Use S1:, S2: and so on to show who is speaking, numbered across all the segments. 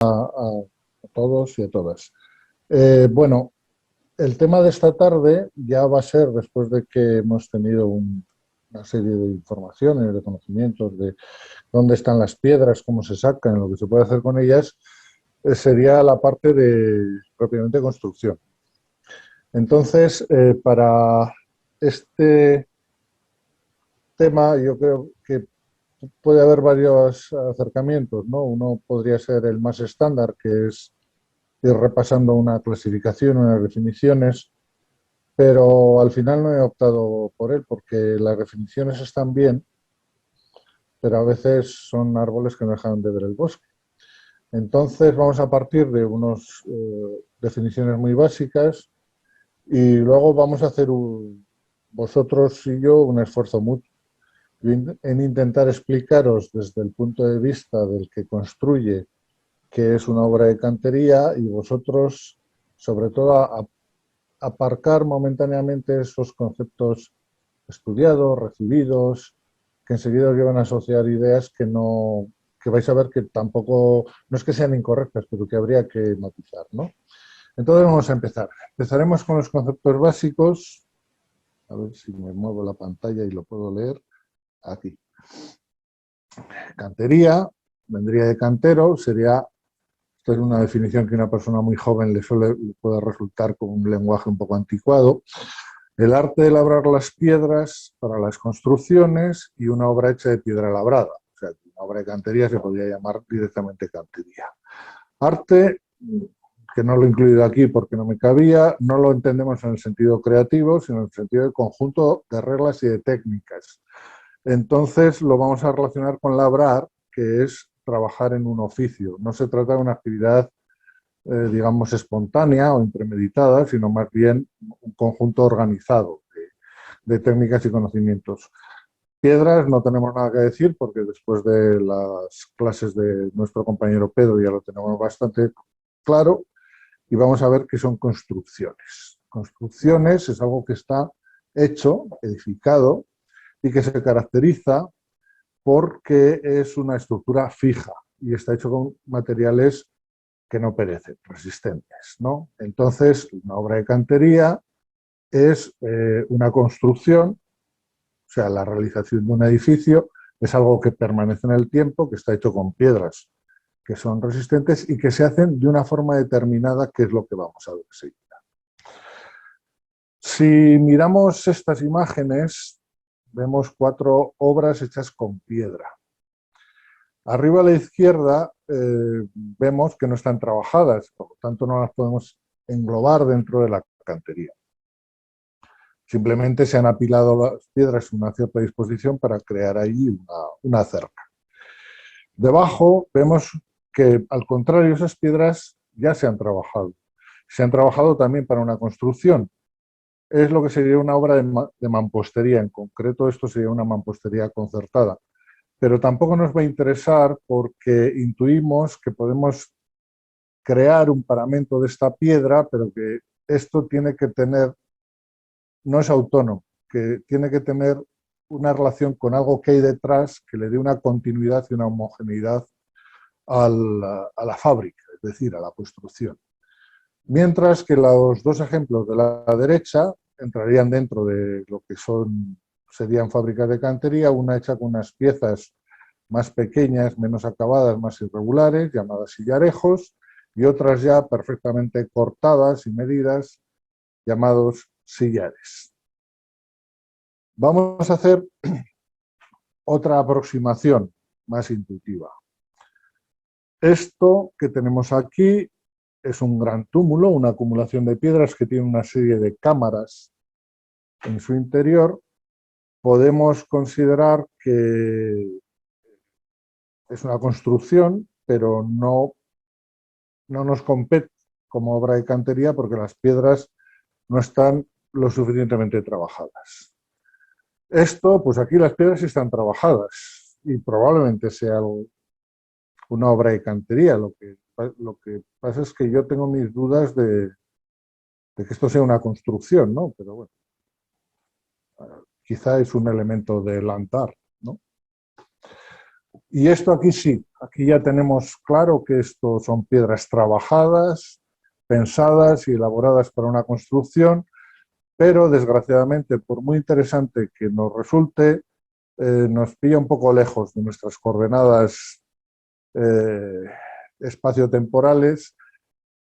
S1: a todos y a todas. Bueno, el tema de esta tarde ya va a ser, después de que hemos tenido una serie de informaciones, de conocimientos de dónde están las piedras, cómo se sacan, lo que se puede hacer con ellas, sería la parte de propiamente construcción. Entonces, para este tema yo creo que puede haber varios acercamientos, ¿no? Uno podría ser el más estándar, que es ir repasando una clasificación, unas definiciones, pero al final no he optado por él porque las definiciones están bien, pero a veces son árboles que no dejan de ver el bosque. Entonces vamos a partir de unas definiciones muy básicas y luego vamos a hacer vosotros y yo un esfuerzo mutuo en intentar explicaros desde el punto de vista del que construye qué es una obra de cantería y vosotros, sobre todo, aparcar momentáneamente esos conceptos estudiados, recibidos, que enseguida os llevan a asociar ideas que vais a ver que tampoco, no es que sean incorrectas, pero que habría que matizar, ¿no? Entonces vamos a empezar. Empezaremos con los conceptos básicos. A ver si me muevo la pantalla y lo puedo leer. Aquí. Cantería, vendría de cantero, sería, esto es una definición que a una persona muy joven le puede resultar como un lenguaje un poco anticuado. El arte de labrar las piedras para las construcciones y una obra hecha de piedra labrada. O sea, una obra de cantería se podría llamar directamente cantería. Arte, que no lo he incluido aquí porque no me cabía, no lo entendemos en el sentido creativo, sino en el sentido de conjunto de reglas y de técnicas. Entonces lo vamos a relacionar con labrar, que es trabajar en un oficio. No se trata de una actividad digamos, espontánea o impremeditada, sino más bien un conjunto organizado de técnicas y conocimientos. Piedras no tenemos nada que decir porque después de las clases de nuestro compañero Pedro ya lo tenemos bastante claro y vamos a ver qué son construcciones. Construcciones es algo que está hecho, edificado y que se caracteriza porque es una estructura fija y está hecho con materiales que no perecen, resistentes, ¿no? Entonces, una obra de cantería es una construcción, o sea, la realización de un edificio es algo que permanece en el tiempo, que está hecho con piedras que son resistentes y que se hacen de una forma determinada, que es lo que vamos a ver enseguida. Si miramos estas imágenes, vemos 4 obras hechas con piedra. Arriba a la izquierda vemos que no están trabajadas, por lo tanto no las podemos englobar dentro de la cantería. Simplemente se han apilado las piedras en una cierta disposición para crear ahí una cerca. Debajo vemos que, al contrario, esas piedras ya se han trabajado. Se han trabajado también para una construcción. Es lo que sería una obra de mampostería. En concreto, esto sería una mampostería concertada. Pero tampoco nos va a interesar porque intuimos que podemos crear un paramento de esta piedra, pero que esto tiene que tener, no es autónomo, que tiene que tener una relación con algo que hay detrás que le dé una continuidad y una homogeneidad a la fábrica, es decir, a la construcción. Mientras que los dos ejemplos de la derecha entrarían dentro de lo que serían fábricas de cantería, una hecha con unas piezas más pequeñas, menos acabadas, más irregulares, llamadas sillarejos, y otras ya perfectamente cortadas y medidas, llamados sillares. Vamos a hacer otra aproximación más intuitiva. Esto que tenemos aquí es un gran túmulo, una acumulación de piedras que tiene una serie de cámaras en su interior. Podemos considerar que es una construcción, pero no nos compete como obra de cantería porque las piedras no están lo suficientemente trabajadas. Esto, pues aquí las piedras están trabajadas y probablemente sea una obra de cantería. Lo que pasa es que yo tengo mis dudas de que esto sea una construcción, ¿no? Pero bueno, quizá es un elemento del altar, ¿no? Y esto aquí sí, aquí ya tenemos claro que esto son piedras trabajadas, pensadas y elaboradas para una construcción, pero desgraciadamente, por muy interesante que nos resulte, nos pilla un poco lejos de nuestras coordenadas eh, espaciotemporales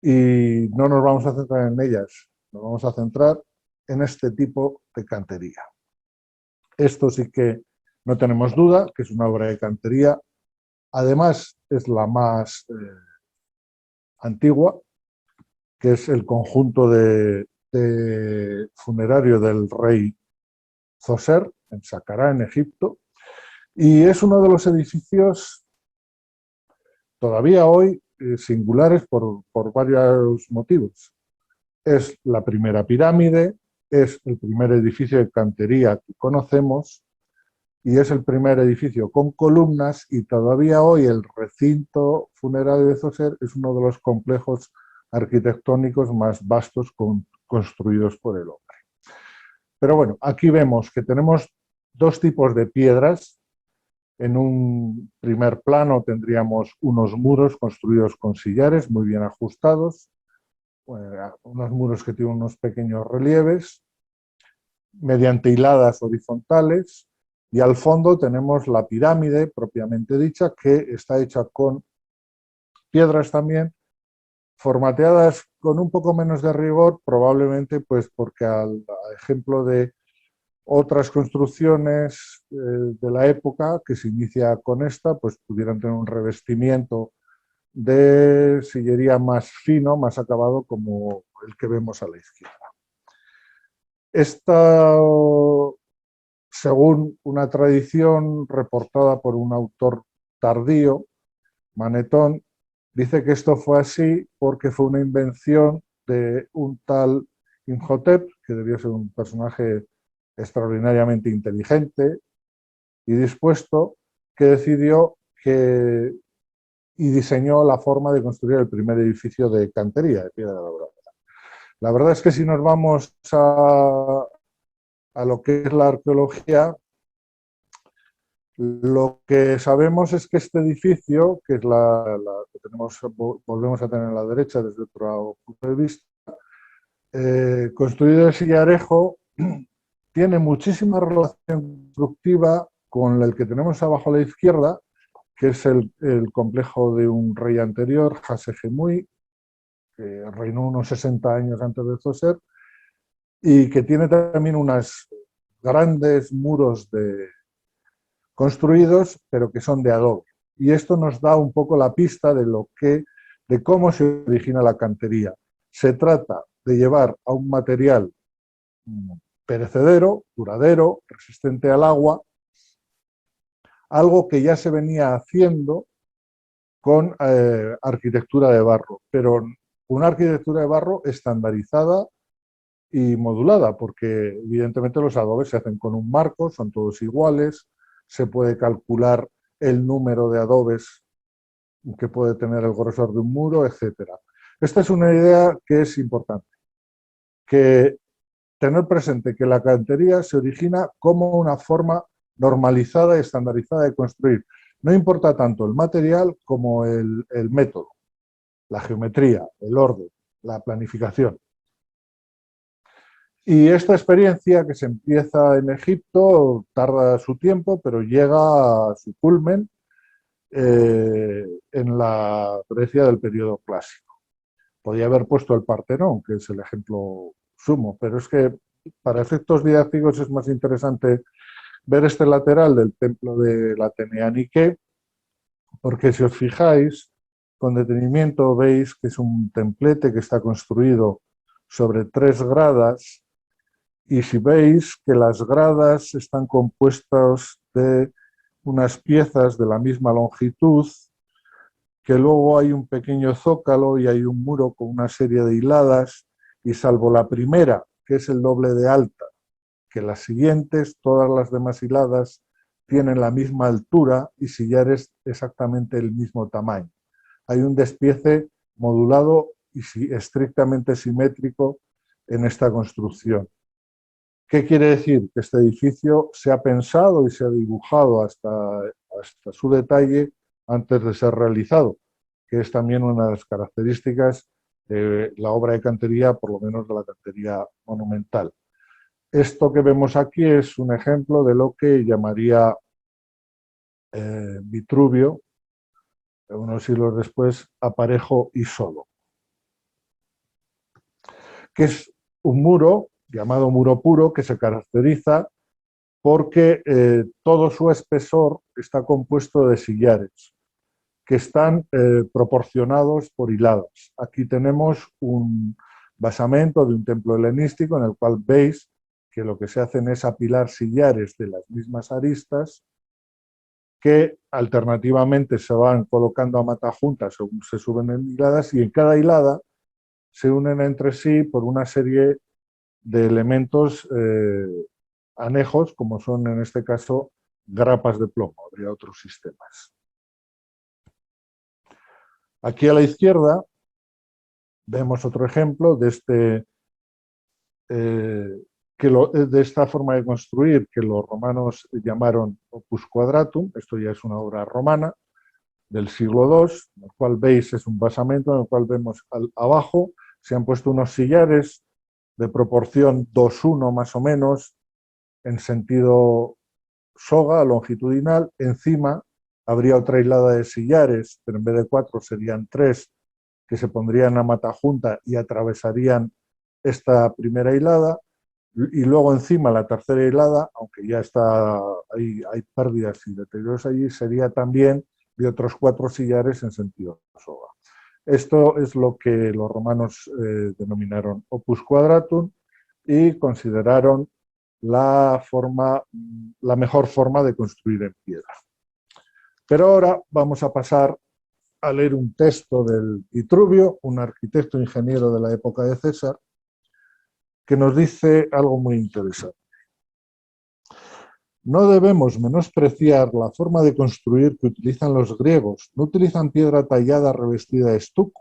S1: y no nos vamos a centrar en ellas, nos vamos a centrar en este tipo de cantería. Esto sí que no tenemos duda que es una obra de cantería. Además, es la más antigua, que es el conjunto de funerario del rey Zoser, en Saqqara, en Egipto, y es uno de los edificios todavía hoy singulares por varios motivos. Es la primera pirámide, es el primer edificio de cantería que conocemos, y es el primer edificio con columnas, y todavía hoy el recinto funerario de Zoser es uno de los complejos arquitectónicos más vastos construidos por el hombre. Pero bueno, aquí vemos que tenemos dos tipos de piedras. En un primer plano tendríamos unos muros construidos con sillares muy bien ajustados, unos muros que tienen unos pequeños relieves, mediante hiladas horizontales, y al fondo tenemos la pirámide propiamente dicha, que está hecha con piedras también, formateadas con un poco menos de rigor, probablemente pues porque al ejemplo de otras construcciones de la época que se inicia con esta, pues pudieran tener un revestimiento de sillería más fino, más acabado, como el que vemos a la izquierda. Esta, según una tradición reportada por un autor tardío, Manetón, dice que esto fue así porque fue una invención de un tal Imhotep, que debió ser un personaje extraordinariamente inteligente y dispuesto, que decidió que, y diseñó la forma de construir el primer edificio de cantería, de piedra labrada. La verdad es que si nos vamos a lo que es la arqueología, lo que sabemos es que este edificio, que es la que tenemos, volvemos a tener a la derecha desde otro punto de vista, construido de sillarejo, tiene muchísima relación constructiva con el que tenemos abajo a la izquierda, que es el complejo de un rey anterior, Hassegemui, que reinó unos 60 años antes de Zoser, y que tiene también unos grandes muros construidos, pero que son de adobe. Y esto nos da un poco la pista de cómo se origina la cantería. Se trata de llevar a un material perecedero, duradero, resistente al agua, algo que ya se venía haciendo con arquitectura de barro, pero una arquitectura de barro estandarizada y modulada, porque evidentemente los adobes se hacen con un marco, son todos iguales, se puede calcular el número de adobes que puede tener el grosor de un muro, etcétera. Esta es una idea que es importante, que tener presente que la cantería se origina como una forma normalizada y estandarizada de construir. No importa tanto el material como el método, la geometría, el orden, la planificación. Y esta experiencia, que se empieza en Egipto, tarda su tiempo, pero llega a su culmen en la Grecia del periodo clásico. Podría haber puesto el Partenón, que es el ejemplo sumo, pero es que para efectos didácticos es más interesante ver este lateral del templo de la Atenea Nike, porque si os fijáis con detenimiento veis que es un templete que está construido sobre 3 gradas, y si veis que las gradas están compuestas de unas piezas de la misma longitud, que luego hay un pequeño zócalo y hay un muro con una serie de hiladas, y salvo la primera, que es el doble de alta que las siguientes, todas las demás hiladas tienen la misma altura y sillares exactamente el mismo tamaño. Hay un despiece modulado y estrictamente simétrico en esta construcción. ¿Qué quiere decir? Que este edificio se ha pensado y se ha dibujado hasta hasta su detalle antes de ser realizado, que es también una de las características de la obra de cantería, por lo menos de la cantería monumental. Esto que vemos aquí es un ejemplo de lo que llamaría Vitruvio, unos siglos después, aparejo isólogo, que es un muro llamado muro puro que se caracteriza porque todo su espesor está compuesto de sillares que están proporcionados por hiladas. Aquí tenemos un basamento de un templo helenístico en el cual veis que lo que se hacen es apilar sillares de las mismas aristas que alternativamente se van colocando a matajuntas según se suben en hiladas, y en cada hilada se unen entre sí por una serie de elementos anejos, como son en este caso grapas de plomo. Habría otros sistemas. Aquí a la izquierda vemos otro ejemplo de de esta forma de construir que los romanos llamaron opus quadratum. Esto ya es una obra romana del siglo II, en el cual veis es un basamento en el cual vemos abajo se han puesto unos sillares de proporción 2:1 más o menos en sentido soga longitudinal. Encima habría otra hilada de sillares, pero en vez de 4 serían 3, que se pondrían a matajunta y atravesarían esta primera hilada, y luego encima la tercera hilada, aunque ya está ahí, hay pérdidas y deterioros allí, sería también de otros 4 sillares en sentido soga. Esto es lo que los romanos denominaron opus quadratum y consideraron la mejor forma de construir en piedra. Pero ahora vamos a pasar a leer un texto del Vitruvio, un arquitecto ingeniero de la época de César, que nos dice algo muy interesante. No debemos menospreciar la forma de construir que utilizan los griegos. No utilizan piedra tallada revestida de estuco,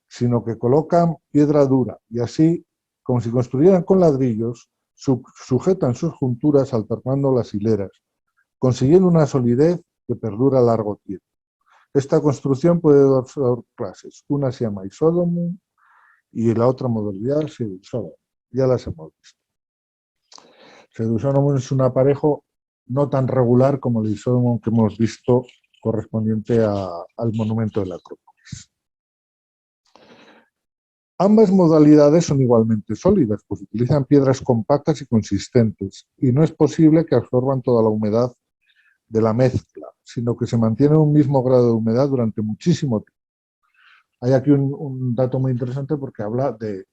S1: sino que colocan piedra dura y así, como si construyeran con ladrillos, sujetan sus junturas alternando las hileras, consiguiendo una solidez que perdura largo tiempo. Esta construcción puede dar dos clases. Una se llama isódomum y la otra modalidad es pseudosódomum. Ya las hemos visto. Pseudosódomum es un aparejo no tan regular como el isódomum que hemos visto correspondiente al monumento de la Acrópolis. Ambas modalidades son igualmente sólidas, pues utilizan piedras compactas y consistentes, y no es posible que absorban toda la humedad de la mezcla, sino que se mantiene un mismo grado de humedad durante muchísimo tiempo. Hay aquí un dato muy interesante porque habla de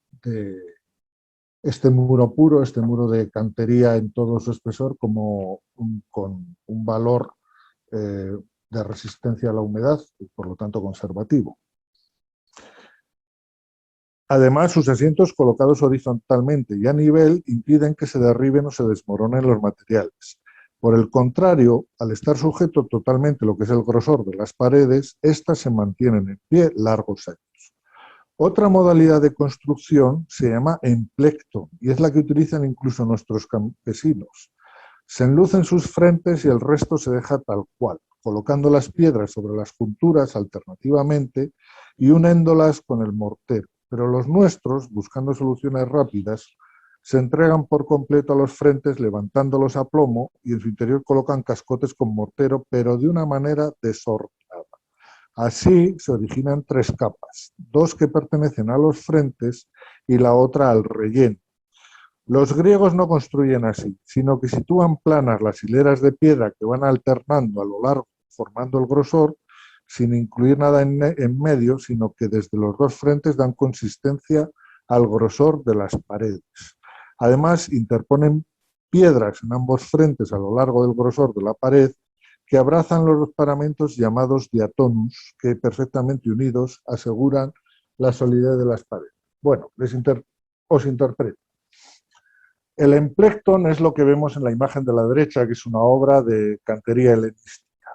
S1: este muro puro, este muro de cantería en todo su espesor, como con un valor de resistencia a la humedad y por lo tanto conservativo. Además, sus asientos colocados horizontalmente y a nivel impiden que se derriben o se desmoronen los materiales. Por el contrario, al estar sujeto totalmente lo que es el grosor de las paredes, éstas se mantienen en pie largos años. Otra modalidad de construcción se llama emplecto y es la que utilizan incluso nuestros campesinos. Se enlucen sus frentes y el resto se deja tal cual, colocando las piedras sobre las junturas alternativamente y uniéndolas con el mortero. Pero los nuestros, buscando soluciones rápidas, se entregan por completo a los frentes levantándolos a plomo y en su interior colocan cascotes con mortero, pero de una manera desordenada. Así se originan 3 capas, 2 que pertenecen a los frentes y la otra al relleno. Los griegos no construyen así, sino que sitúan planas las hileras de piedra que van alternando a lo largo, formando el grosor, sin incluir nada en medio, sino que desde los 2 frentes dan consistencia al grosor de las paredes. Además, interponen piedras en ambos frentes a lo largo del grosor de la pared que abrazan los paramentos llamados diatonus, que perfectamente unidos aseguran la solidez de las paredes. Bueno, os interpreto. El emplecton es lo que vemos en la imagen de la derecha, que es una obra de cantería helenística.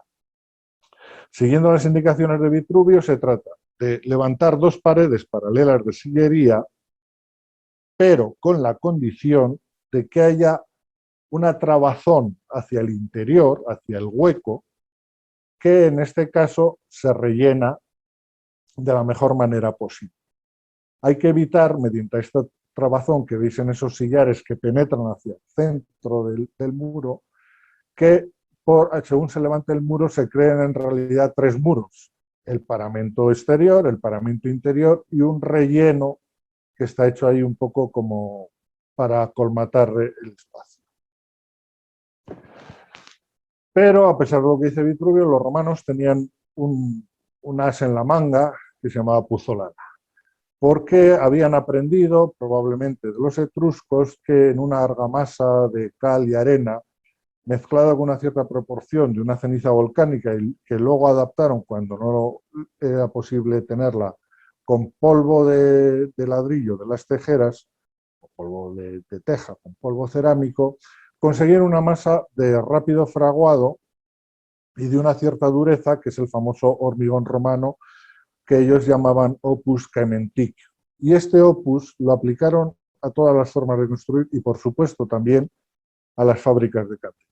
S1: Siguiendo las indicaciones de Vitruvio, se trata de levantar 2 paredes paralelas de sillería, pero con la condición de que haya una trabazón hacia el interior, hacia el hueco, que en este caso se rellena de la mejor manera posible. Hay que evitar, mediante esta trabazón que veis en esos sillares que penetran hacia el centro del muro, que según se levante el muro se creen en realidad tres muros: el paramento exterior, el paramento interior y un relleno que está hecho ahí un poco como para colmatar el espacio. Pero, a pesar de lo que dice Vitruvio, los romanos tenían un as en la manga que se llamaba Puzolana, porque habían aprendido, probablemente de los etruscos, que en una argamasa de cal y arena, mezclada con una cierta proporción de una ceniza volcánica, y que luego adaptaron, cuando no era posible tenerla, con polvo de ladrillo de las tejeras, o polvo de teja, con polvo cerámico, conseguir una masa de rápido fraguado y de una cierta dureza, que es el famoso hormigón romano, que ellos llamaban opus caementicum. Y este opus lo aplicaron a todas las formas de construir y, por supuesto, también a las fábricas de cantería.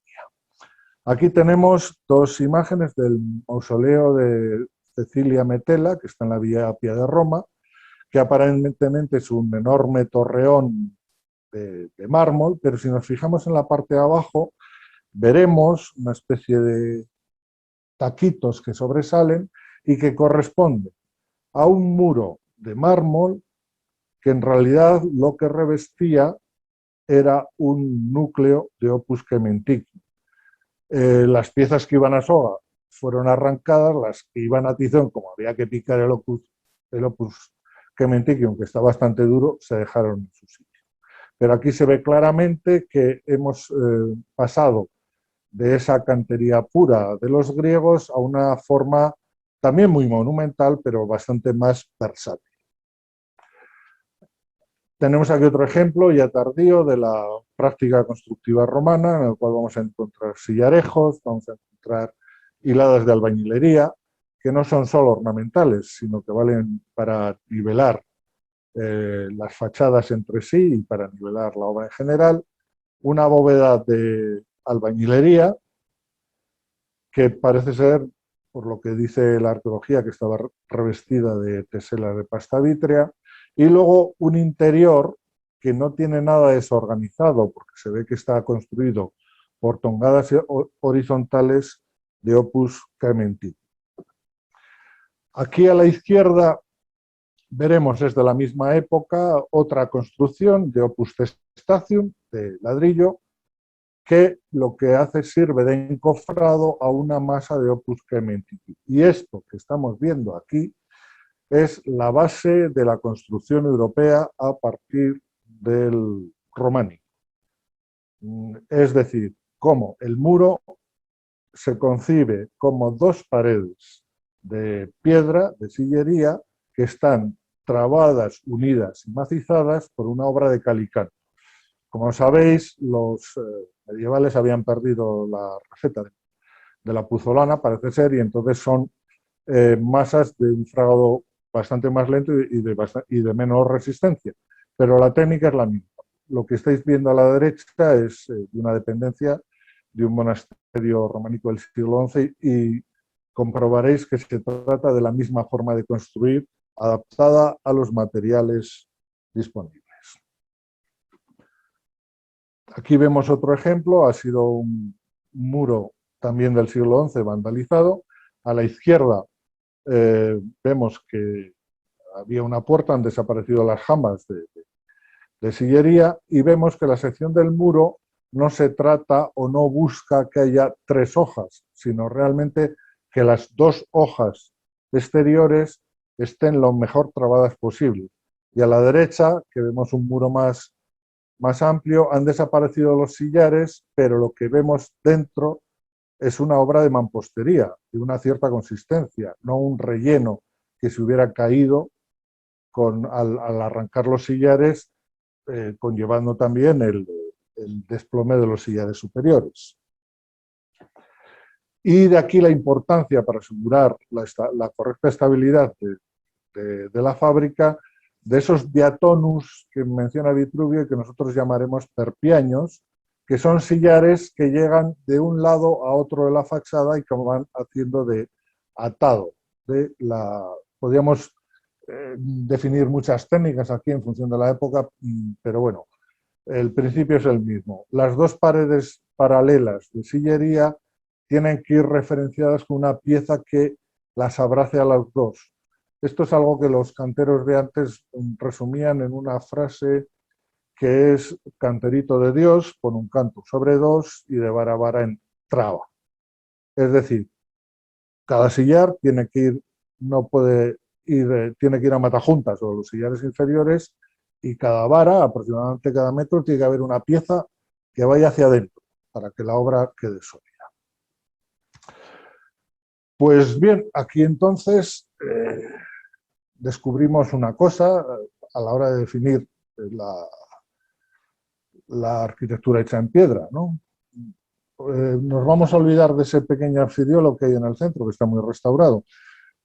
S1: Aquí tenemos dos imágenes del mausoleo de Cecilia Metella, que está en la Vía Appia de Roma, que aparentemente es un enorme torreón de mármol, pero si nos fijamos en la parte de abajo, veremos una especie de taquitos que sobresalen y que corresponden a un muro de mármol que en realidad lo que revestía era un núcleo de opus caementicum. Las piezas que iban a soga fueron arrancadas, las que iban a tizón, como había que picar el opus caementicum, que está bastante duro, se dejaron en su sitio. Pero aquí se ve claramente que hemos pasado de esa cantería pura de los griegos a una forma también muy monumental, pero bastante más versátil. Tenemos aquí otro ejemplo ya tardío de la práctica constructiva romana, en el cual vamos a encontrar sillarejos, vamos a encontrar hiladas de albañilería, que no son solo ornamentales, sino que valen para nivelar las fachadas entre sí y para nivelar la obra en general. Una bóveda de albañilería, que parece ser, por lo que dice la arqueología, que estaba revestida de tesela de pasta vítrea, y luego un interior que no tiene nada desorganizado, porque se ve que está construido por tongadas horizontales de opus caementicum. Aquí a la izquierda veremos desde la misma época otra construcción de opus testacium, de ladrillo, que lo que hace sirve de encofrado a una masa de opus caementicum. Y esto que estamos viendo aquí es la base de la construcción europea a partir del románico. Es decir, cómo el muro se concibe como dos paredes de piedra, de sillería, que están trabadas, unidas y macizadas por una obra de cal y canto. Como sabéis, los medievales habían perdido la receta de la puzolana, parece ser, y entonces son masas de un fragado bastante más lento y de menor resistencia. Pero la técnica es la misma. Lo que estáis viendo a la derecha es de una dependencia de un monasterio románico del siglo XI y comprobaréis que se trata de la misma forma de construir, adaptada a los materiales disponibles. Aquí vemos otro ejemplo, ha sido un muro también del siglo XI vandalizado. A la izquierda vemos que había una puerta, han desaparecido las jambas de sillería, y vemos que la sección del muro no se trata o no busca que haya tres hojas, sino realmente que las dos hojas exteriores estén lo mejor trabadas posible. Y a la derecha, que vemos un muro más amplio, han desaparecido los sillares, pero lo que vemos dentro es una obra de mampostería, de una cierta consistencia, no un relleno que se hubiera caído al arrancar los sillares, conllevando también el desplome de los sillares superiores. Y de aquí la importancia, para asegurar la correcta estabilidad de la fábrica, de esos diatonus que menciona Vitruvio y que nosotros llamaremos perpiaños, que son sillares que llegan de un lado a otro de la fachada y que van haciendo de atado. Podríamos definir muchas técnicas aquí en función de la época, pero bueno, el principio es el mismo. Las dos paredes paralelas de sillería tienen que ir referenciadas con una pieza que las abrace a las dos. Esto es algo que los canteros de antes resumían en una frase que es: canterito de Dios, pon un canto sobre dos y de vara a vara en traba. Es decir, cada sillar tiene que ir, no puede ir, tiene que ir a matajuntas o los sillares inferiores, y cada vara, aproximadamente cada metro, tiene que haber una pieza que vaya hacia adentro para que la obra quede sólida. Pues bien, aquí entonces descubrimos una cosa a la hora de definir la arquitectura hecha en piedra, ¿no? Nos vamos a olvidar de ese pequeño absidiolo que hay en el centro, que está muy restaurado,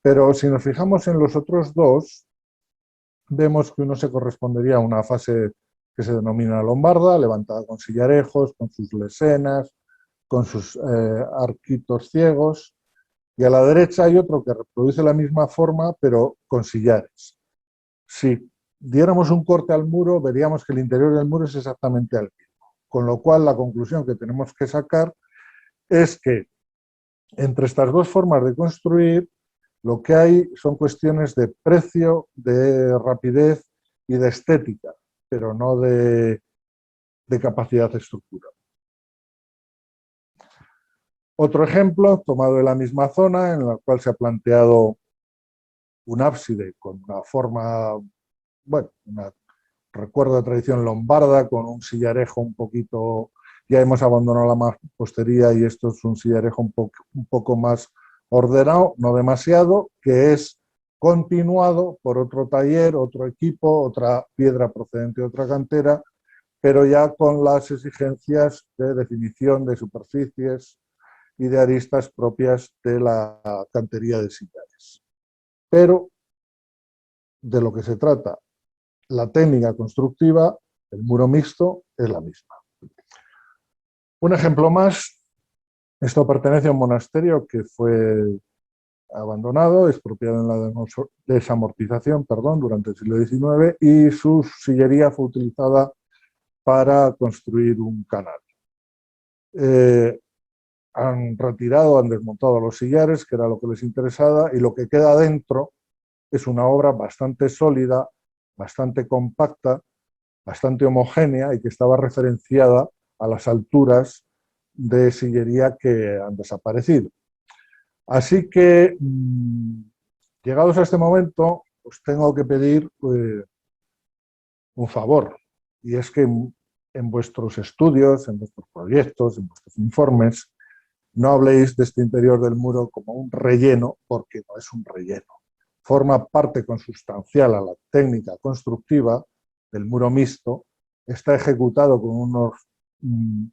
S1: pero si nos fijamos en los otros dos, vemos que uno se correspondería a una fase que se denomina lombarda, levantada con sillarejos, con sus lesenas, con sus arquitos ciegos, y a la derecha hay otro que reproduce la misma forma, pero con sillares. Si diéramos un corte al muro, veríamos que el interior del muro es exactamente el mismo, con lo cual la conclusión que tenemos que sacar es que entre estas dos formas de construir, lo que hay son cuestiones de precio, de rapidez y de estética, pero no de capacidad de estructura. Otro ejemplo, tomado de la misma zona, en la cual se ha planteado un ábside con una forma, bueno, recuerdo de tradición lombarda, con un sillarejo un poquito, ya hemos abandonado la mampostería y esto es un sillarejo un poco más ordenado, no demasiado, que es continuado por otro taller, otro equipo, otra piedra procedente de otra cantera, pero ya con las exigencias de definición de superficies y de aristas propias de la cantería de sillares. Pero de lo que se trata, la técnica constructiva, el muro mixto, es la misma. Un ejemplo más, esto pertenece a un monasterio que fue abandonado, expropiado en la desamortización, durante el siglo XIX, y su sillería fue utilizada para construir un canal. Han retirado, han desmontado los sillares, que era lo que les interesaba, y lo que queda dentro es una obra bastante sólida, bastante compacta, bastante homogénea y que estaba referenciada a las alturas de sillería que han desaparecido. Así que, llegados a este momento, os tengo que pedir un favor, y es que en vuestros estudios, en vuestros proyectos, en vuestros informes, no habléis de este interior del muro como un relleno, porque no es un relleno. Forma parte consustancial a la técnica constructiva del muro mixto, está ejecutado con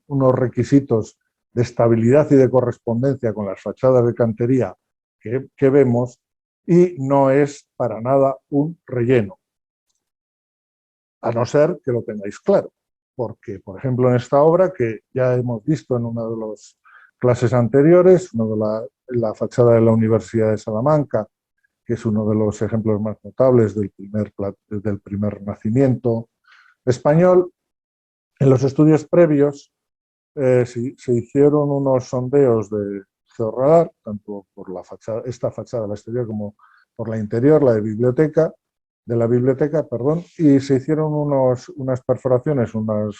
S1: unos requisitos de estabilidad y de correspondencia con las fachadas de cantería que vemos, y no es para nada un relleno, a no ser que lo tengáis claro, porque, por ejemplo, en esta obra, que ya hemos visto en una de las clases anteriores, la fachada de la Universidad de Salamanca, que es uno de los ejemplos más notables del primer Renacimiento español. En los estudios previos se hicieron unos sondeos de georradar, tanto por esta fachada, la exterior, como por la interior, la de la biblioteca, y se hicieron unas perforaciones, unas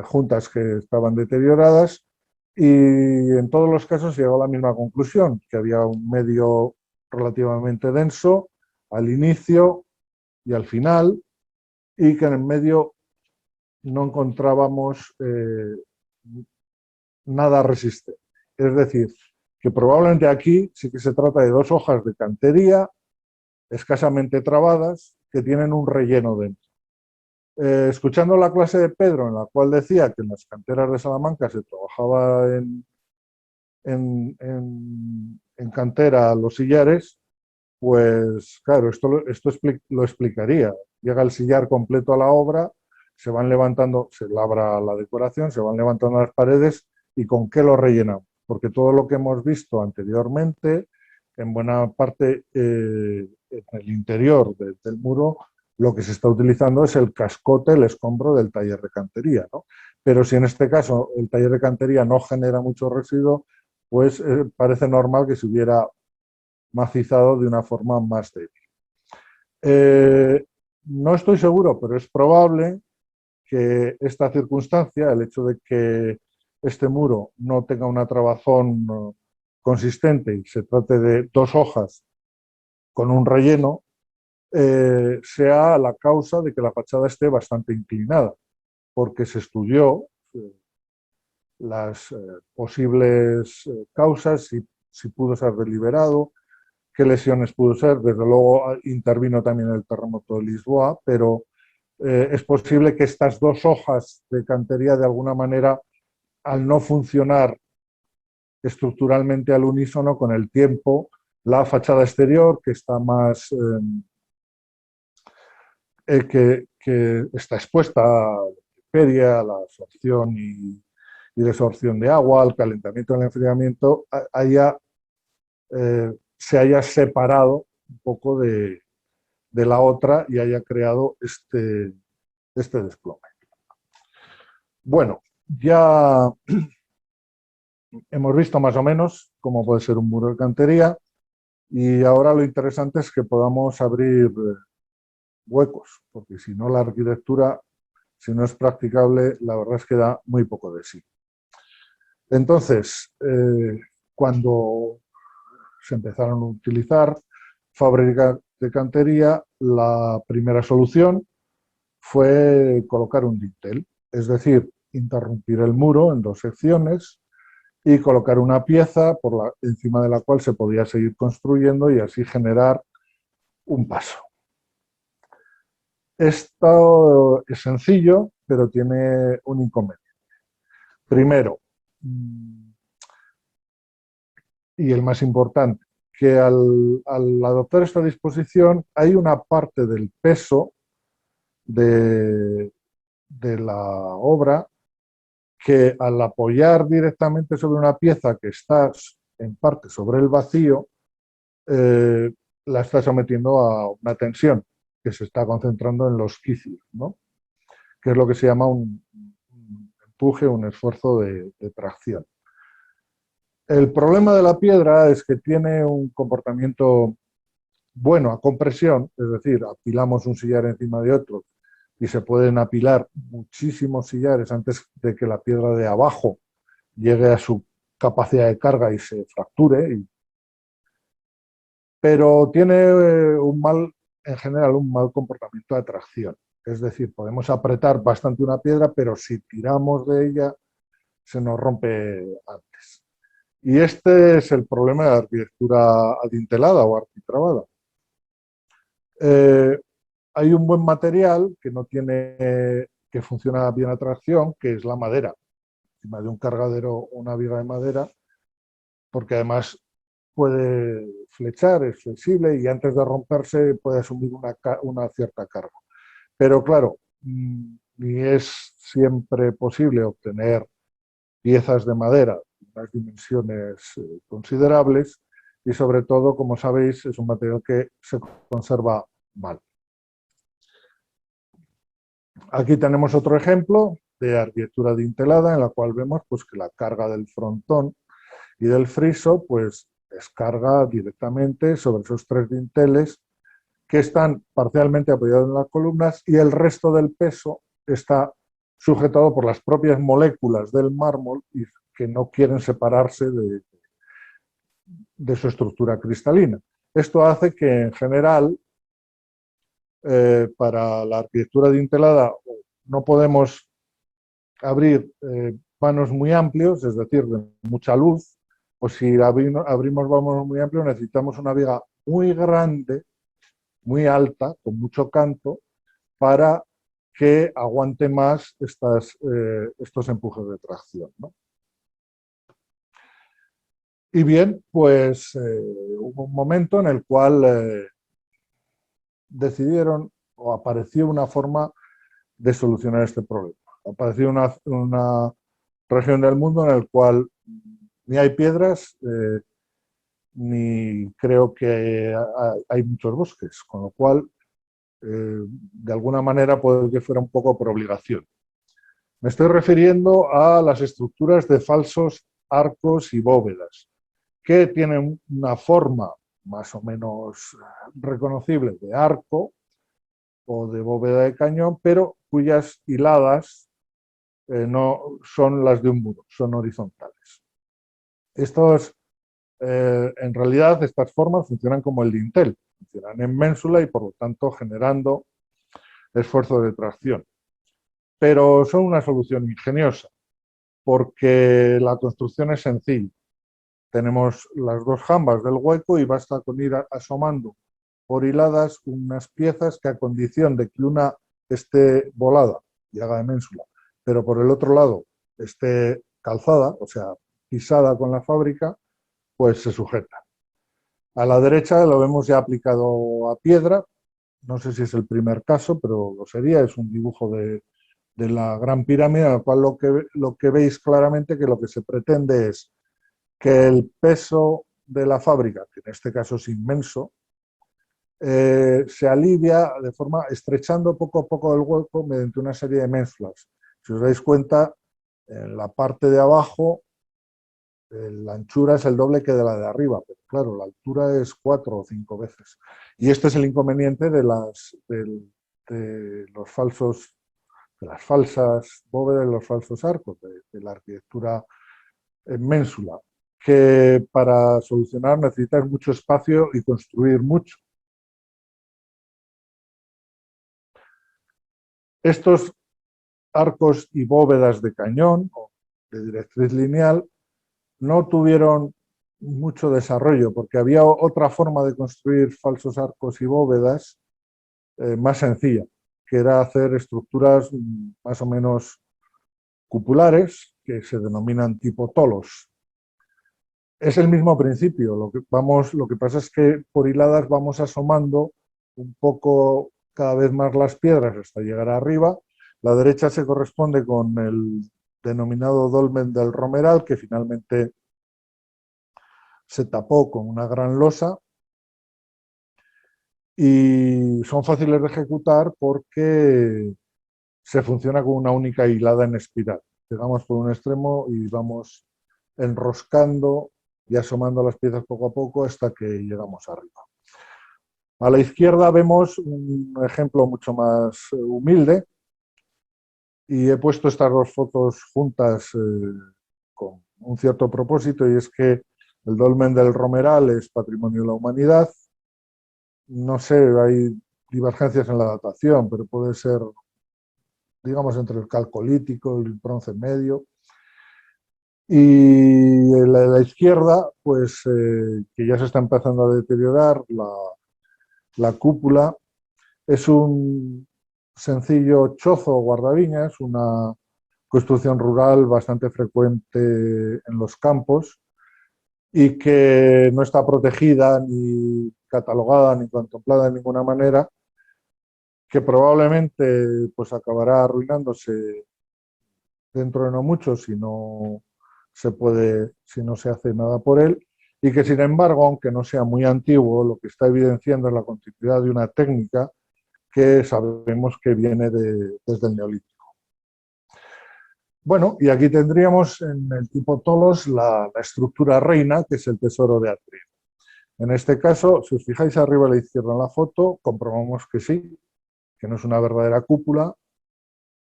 S1: juntas que estaban deterioradas, y en todos los casos se llegó a la misma conclusión, que había un medio relativamente denso al inicio y al final, y que en el medio no encontrábamos nada resistente. Es decir, que probablemente aquí sí que se trata de dos hojas de cantería escasamente trabadas que tienen un relleno dentro. Escuchando la clase de Pedro, en la cual decía que en las canteras de Salamanca se trabajaba en cantera los sillares, pues claro, esto lo explicaría. Llega el sillar completo a la obra, se van levantando, se labra la decoración, se van levantando las paredes y con qué lo rellenamos. Porque todo lo que hemos visto anteriormente, en buena parte en el interior del muro, lo que se está utilizando es el cascote, el escombro del taller de cantería, ¿no? Pero si en este caso el taller de cantería no genera mucho residuo, pues parece normal que se hubiera macizado de una forma más débil. No estoy seguro, pero es probable que esta circunstancia, el hecho de que este muro no tenga una trabazón consistente y se trate de dos hojas con un relleno, sea la causa de que la fachada esté bastante inclinada, porque se estudió las posibles causas, si pudo ser deliberado, qué lesiones pudo ser. Desde luego intervino también el terremoto de Lisboa, pero es posible que estas dos hojas de cantería, de alguna manera, al no funcionar estructuralmente al unísono, con el tiempo, la fachada exterior, que está más que está expuesta a la intemperie, a la absorción y desorción de agua, al calentamiento y al enfriamiento, se haya separado un poco de la otra y haya creado este desplome. Bueno, ya hemos visto más o menos cómo puede ser un muro de cantería y ahora lo interesante es que podamos abrir huecos, porque si no la arquitectura, si no es practicable, la verdad es que da muy poco de sí. Entonces, cuando se empezaron a utilizar fábricas de cantería, la primera solución fue colocar un dintel, es decir, interrumpir el muro en dos secciones y colocar una pieza encima de la cual se podía seguir construyendo y así generar un paso. Esto es sencillo, pero tiene un inconveniente. Primero, y el más importante, que al adoptar esta disposición hay una parte del peso de la obra que al apoyar directamente sobre una pieza que está en parte sobre el vacío, la está sometiendo a una tensión que se está concentrando en los quicios, ¿no? Que es lo que se llama un empuje, un esfuerzo de tracción. El problema de la piedra es que tiene un comportamiento bueno a compresión, es decir, apilamos un sillar encima de otro y se pueden apilar muchísimos sillares antes de que la piedra de abajo llegue a su capacidad de carga y se fracture. Pero tiene en general, un mal comportamiento de tracción. Es decir, podemos apretar bastante una piedra, pero si tiramos de ella, se nos rompe antes. Y este es el problema de la arquitectura adintelada o arquitrabada. Hay un buen material que funciona bien a tracción, que es la madera, encima de un cargadero o una viga de madera, porque además puede flechar, es flexible y antes de romperse puede asumir una cierta carga. Pero claro, ni es siempre posible obtener piezas de madera de unas dimensiones considerables y sobre todo, como sabéis, es un material que se conserva mal. Aquí tenemos otro ejemplo de arquitectura dintelada en la cual vemos pues, que la carga del frontón y del friso pues, descarga directamente sobre esos tres dinteles que están parcialmente apoyados en las columnas y el resto del peso está sujetado por las propias moléculas del mármol y que no quieren separarse de su estructura cristalina. Esto hace que en general para la arquitectura dintelada no podemos abrir vanos muy amplios, es decir, de mucha luz, o si abrimos vanos muy amplios necesitamos una viga muy grande, muy alta, con mucho canto, para que aguante más estos empujes de tracción, ¿no? Y bien, pues hubo un momento en el cual decidieron o apareció una forma de solucionar este problema. Ha aparecido una región del mundo en la cual ni hay piedras, ni creo que hay muchos bosques, con lo cual, de alguna manera, puede que fuera un poco por obligación. Me estoy refiriendo a las estructuras de falsos arcos y bóvedas, que tienen una forma más o menos reconocible de arco o de bóveda de cañón, pero cuyas hiladas no son las de un muro, son horizontales. Estos, en realidad, estas formas funcionan como el dintel, funcionan en ménsula y por lo tanto generando esfuerzo de tracción. Pero son una solución ingeniosa, porque la construcción es sencilla. Tenemos las dos jambas del hueco y basta con ir asomando por hiladas unas piezas que, a condición de que una esté volada y haga de ménsula, pero por el otro lado esté calzada, o sea, pisada con la fábrica, pues se sujeta. A la derecha lo vemos ya aplicado a piedra, no sé si es el primer caso, pero lo sería, es un dibujo de la Gran Pirámide, en el cual lo que veis claramente que lo que se pretende es que el peso de la fábrica, que en este caso es inmenso, se alivia de forma estrechando poco a poco el hueco mediante una serie de ménsulas. Si os dais cuenta, en la parte de abajo la anchura es el doble que de la de arriba, pero claro, la altura es 4 o 5 veces. Y este es el inconveniente de los falsos, de las falsas bóvedas, de los falsos arcos, de la arquitectura en ménsula, que para solucionar necesitas mucho espacio y construir mucho. Estos arcos y bóvedas de cañón o de directriz lineal no tuvieron mucho desarrollo porque había otra forma de construir falsos arcos y bóvedas más sencilla, que era hacer estructuras más o menos cupulares que se denominan tipo tolos. Es el mismo principio, lo que pasa es que por hiladas vamos asomando un poco cada vez más las piedras hasta llegar arriba. La derecha se corresponde con el denominado dolmen del Romeral, que finalmente se tapó con una gran losa, y son fáciles de ejecutar porque se funciona con una única hilada en espiral. Llegamos por un extremo y vamos enroscando y asomando las piezas poco a poco hasta que llegamos arriba. A la izquierda vemos un ejemplo mucho más humilde y he puesto estas dos fotos juntas con un cierto propósito, y es que el dolmen del Romeral es Patrimonio de la Humanidad. No sé, hay divergencias en la datación, pero puede ser, digamos, entre el calcolítico y el bronce medio. Y la izquierda, pues que ya se está empezando a deteriorar, la cúpula, es un sencillo chozo o guardaviñas, una construcción rural bastante frecuente en los campos y que no está protegida ni catalogada ni contemplada de ninguna manera, que probablemente pues acabará arruinándose dentro de no mucho si no si no se hace nada por él, y que sin embargo, aunque no sea muy antiguo, lo que está evidenciando es la continuidad de una técnica que sabemos que viene desde el Neolítico. Bueno, y aquí tendríamos en el tipo Tolos la estructura reina, que es el tesoro de Atria. En este caso, si os fijáis arriba a la izquierda en la foto, comprobamos que sí, que no es una verdadera cúpula,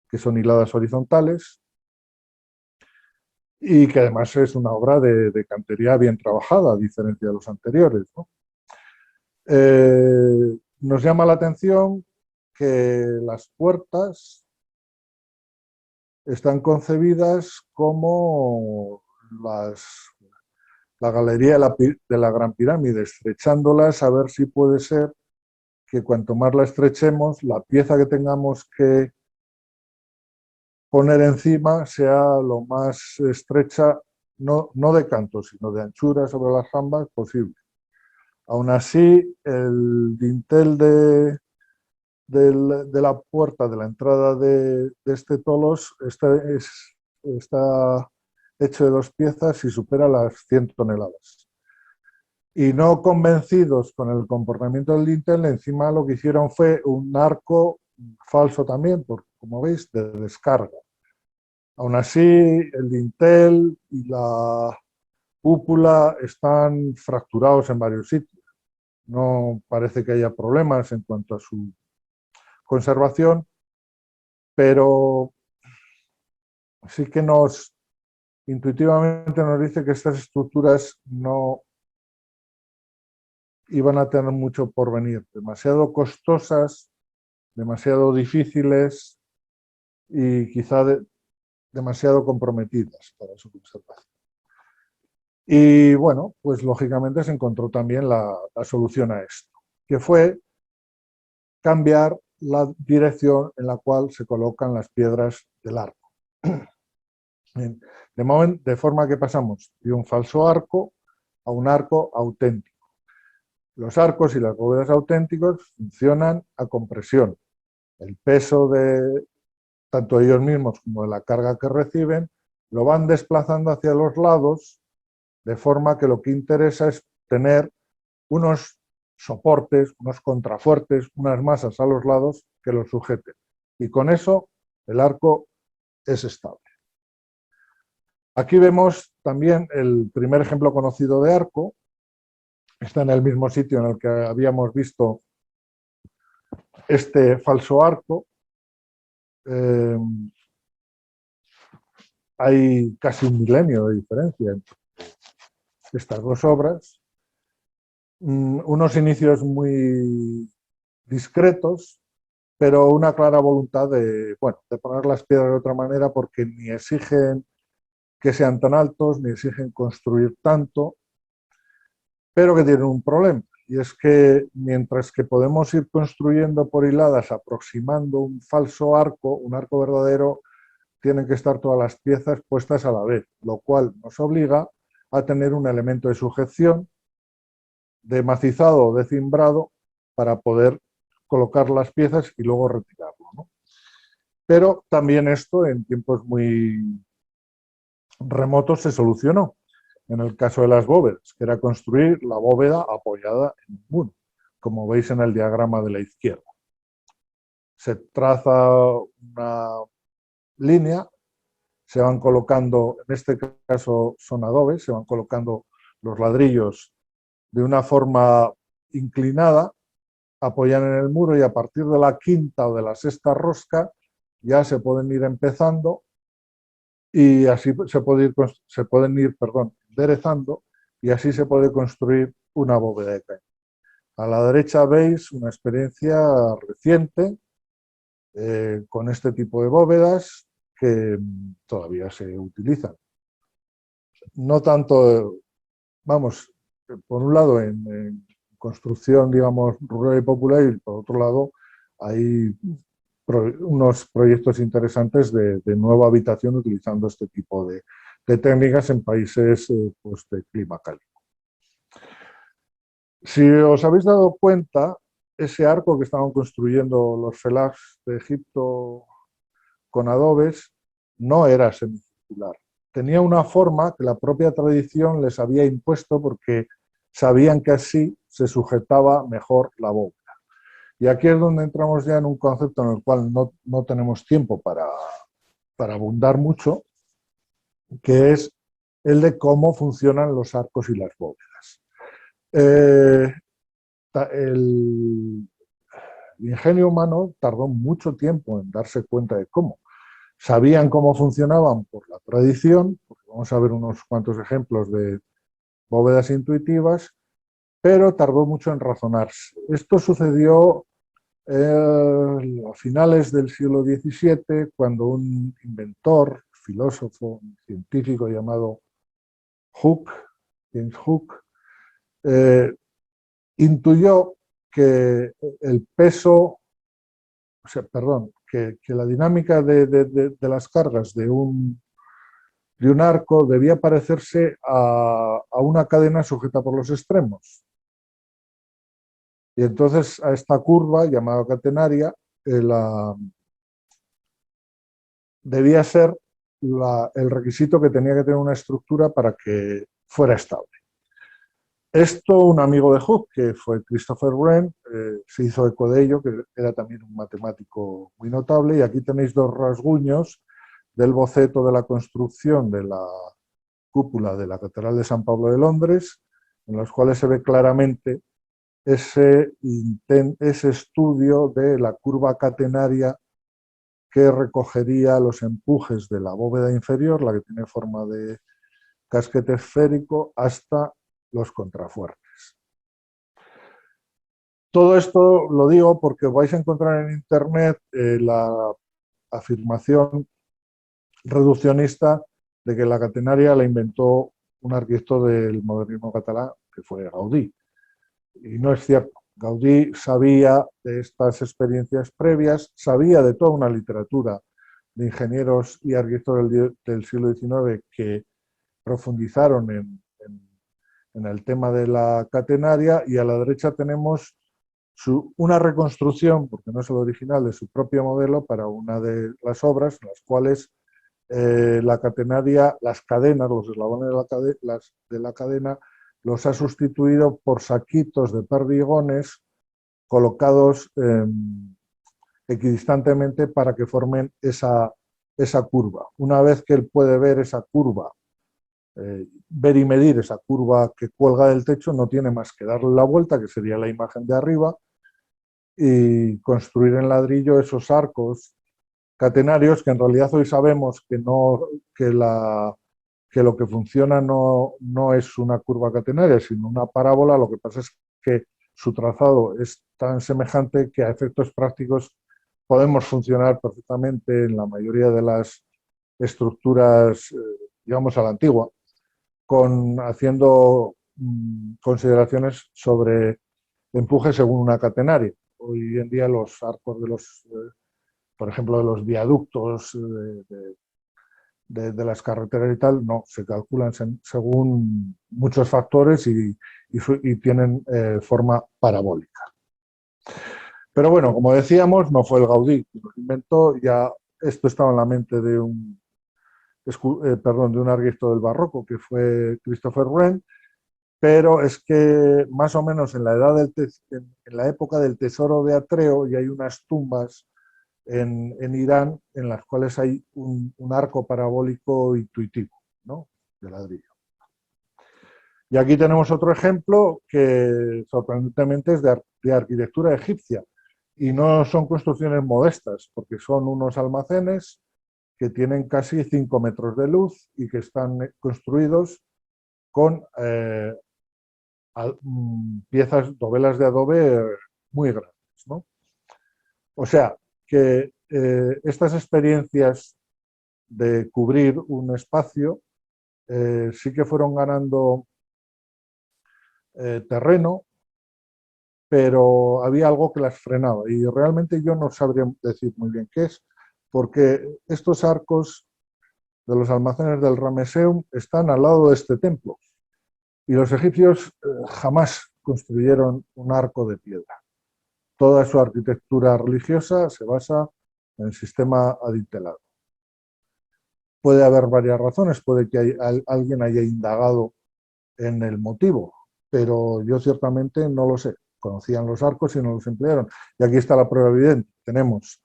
S1: que son hiladas horizontales, y que además es una obra de cantería bien trabajada, a diferencia de los anteriores, ¿no? Nos llama la atención que las puertas están concebidas como la galería de la Gran Pirámide, estrechándolas a ver si puede ser que cuanto más la estrechemos, la pieza que tengamos que poner encima sea lo más estrecha, no de canto, sino de anchura sobre las jambas posible. Aún así, el dintel de la puerta de la entrada de este tolos está hecho de 2 piezas y supera las 100 toneladas. Y no convencidos con el comportamiento del dintel, encima lo que hicieron fue un arco falso también, como veis, de descarga. Aún así, el dintel y la cúpula están fracturados en varios sitios. No parece que haya problemas en cuanto a su conservación, pero sí que intuitivamente nos dice que estas estructuras no iban a tener mucho por venir, demasiado costosas, demasiado difíciles y quizá demasiado comprometidas para su conservación. Y bueno, pues lógicamente se encontró también la solución a esto, que fue cambiar la dirección en la cual se colocan las piedras del arco. De forma que pasamos de un falso arco a un arco auténtico. Los arcos y las bóvedas auténticos funcionan a compresión. El peso de tanto ellos mismos como de la carga que reciben lo van desplazando hacia los lados, de forma que lo que interesa es tener unos soportes, unos contrafuertes, unas masas a los lados que los sujeten. Y con eso el arco es estable. Aquí vemos también el primer ejemplo conocido de arco. Está en el mismo sitio en el que habíamos visto este falso arco. Hay casi un milenio de diferencia entre estas dos obras. Unos inicios muy discretos, pero una clara voluntad de poner las piedras de otra manera, porque ni exigen que sean tan altos, ni exigen construir tanto, pero que tienen un problema, y es que mientras que podemos ir construyendo por hiladas aproximando un falso arco, un arco verdadero, tienen que estar todas las piezas puestas a la vez, lo cual nos obliga a tener un elemento de sujeción, de macizado o de cimbrado, para poder colocar las piezas y luego retirarlo, ¿no? Pero también esto en tiempos muy remotos se solucionó. En el caso de las bóvedas, que era construir la bóveda apoyada en un muro, como veis en el diagrama de la izquierda. Se traza una línea, se van colocando, en este caso son adobes, se van colocando los ladrillos de una forma inclinada, apoyan en el muro y a partir de la quinta o de la sexta rosca ya se pueden ir empezando y así se pueden ir enderezando y así se puede construir una bóveda de caña. A la derecha veis una experiencia reciente con este tipo de bóvedas que todavía se utilizan. No tanto, vamos, por un lado en construcción, digamos, rural y popular, y por otro lado hay unos proyectos interesantes de nueva habitación utilizando este tipo de técnicas en países pues de clima cálido. Si os habéis dado cuenta, ese arco que estaban construyendo los felags de Egipto con adobes no era semicircular. Tenía una forma que la propia tradición les había impuesto porque sabían que así se sujetaba mejor la bóveda. Y aquí es donde entramos ya en un concepto en el cual no tenemos tiempo para abundar mucho, que es el de cómo funcionan los arcos y las bóvedas. El ingenio humano tardó mucho tiempo en darse cuenta de cómo. Sabían cómo funcionaban por la tradición, porque vamos a ver unos cuantos ejemplos de bóvedas intuitivas, pero tardó mucho en razonarse. Esto sucedió a finales del siglo XVII, cuando un inventor, filósofo, científico llamado James Hooke, intuyó que el peso, que la dinámica de las cargas de un arco debía parecerse a una cadena sujeta por los extremos. Y entonces a esta curva, llamada catenaria, debía ser el requisito que tenía que tener una estructura para que fuera estable. Esto, un amigo de Hooke, que fue Christopher Wren, se hizo eco de ello, que era también un matemático muy notable, y aquí tenéis dos rasguños del boceto de la construcción de la cúpula de la Catedral de San Pablo de Londres, en los cuales se ve claramente ese estudio de la curva catenaria que recogería los empujes de la bóveda inferior, la que tiene forma de casquete esférico, hasta los contrafuertes. Todo esto lo digo porque vais a encontrar en internet la afirmación reduccionista de que la catenaria la inventó un arquitecto del modernismo catalán, que fue Gaudí. Y no es cierto. Gaudí sabía de estas experiencias previas, sabía de toda una literatura de ingenieros y arquitectos del siglo XIX que profundizaron en el tema de la catenaria, y a la derecha tenemos una reconstrucción, porque no es el original, de su propio modelo para una de las obras, en las cuales la catenaria, las cadenas, los eslabones de la cadena, los ha sustituido por saquitos de perdigones colocados equidistantemente para que formen esa curva. Una vez que él puede ver esa curva, ver y medir esa curva que cuelga del techo, no tiene más que darle la vuelta, que sería la imagen de arriba, y construir en ladrillo esos arcos catenarios, que en realidad hoy sabemos que, que lo que funciona no es una curva catenaria, sino una parábola. Lo que pasa es que su trazado es tan semejante que a efectos prácticos podemos funcionar perfectamente en la mayoría de las estructuras, digamos, a la antigua, haciendo consideraciones sobre empuje según una catenaria. Hoy en día los arcos de los, por ejemplo, de los viaductos de las carreteras y tal, no, se calculan según muchos factores y tienen forma parabólica. Pero bueno, como decíamos, no fue el Gaudí quien lo inventó, ya esto estaba en la mente de un arquitecto del barroco, que fue Christopher Wren, pero es que más o menos en la época del tesoro de Atreo, y hay unas tumbas en Irán en las cuales hay un arco parabólico intuitivo, ¿no?, de ladrillo. Y aquí tenemos otro ejemplo que sorprendentemente es de arquitectura egipcia, y no son construcciones modestas, porque son unos almacenes que tienen casi 5 metros de luz y que están construidos con piezas, dovelas de adobe muy grandes, ¿no? O sea, que estas experiencias de cubrir un espacio sí que fueron ganando terreno, pero había algo que las frenaba, y realmente yo no sabría decir muy bien qué es, porque estos arcos de los almacenes del Ramesseum están al lado de este templo, y los egipcios jamás construyeron un arco de piedra. Toda su arquitectura religiosa se basa en el sistema adintelado. Puede haber varias razones, puede que alguien haya indagado en el motivo, pero yo ciertamente no lo sé. Conocían los arcos y no los emplearon. Y aquí está la prueba evidente. Tenemos